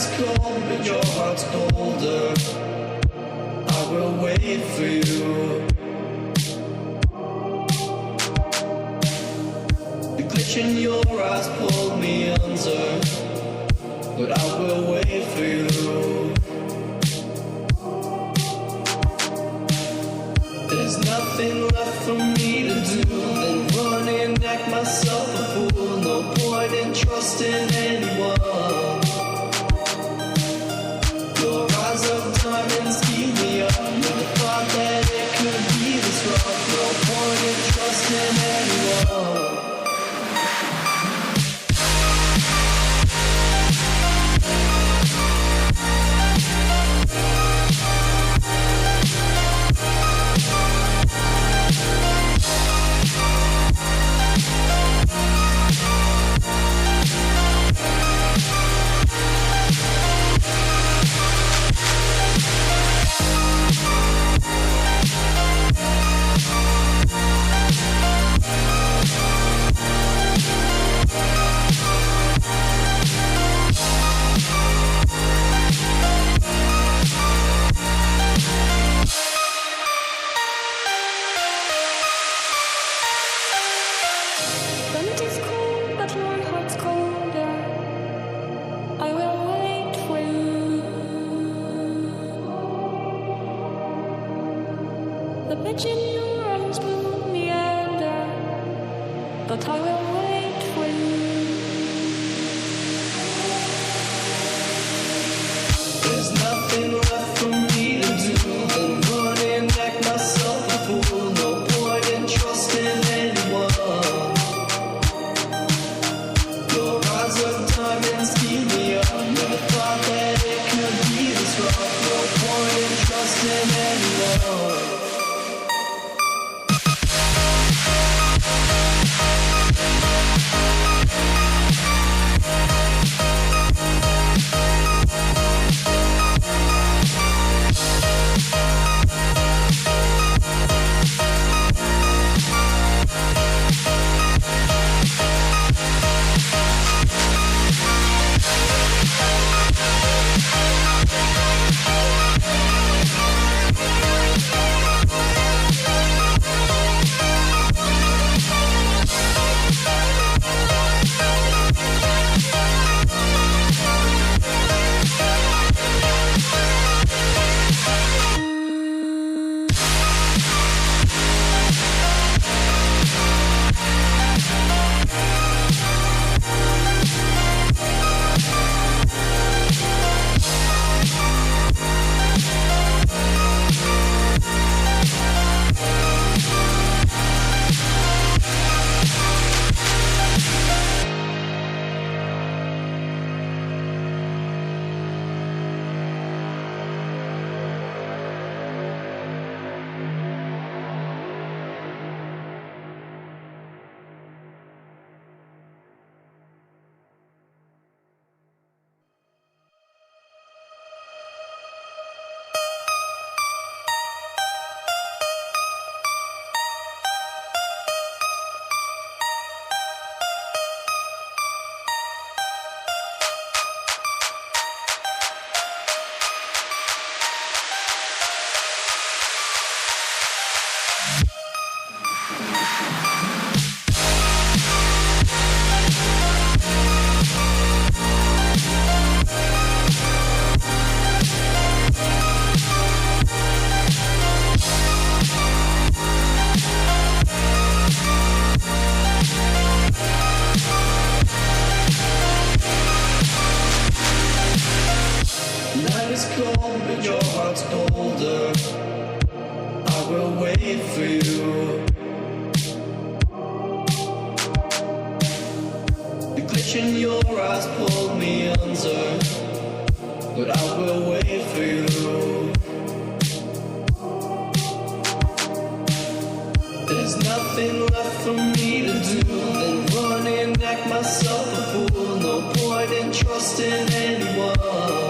is cold, but your heart's colder. I will wait for you. The glitch in your eyes pulled me under, but I will wait for you. There's nothing left for me to do than run and act myself a fool. No point in trusting anyone. Your eyes of diamonds keep me up. Never thought that it could be this rough. No point in trusting anyone. In your eyes pulled me under, but I will wait for you. There's nothing left for me to do than run and act myself a fool. No point in trusting anyone.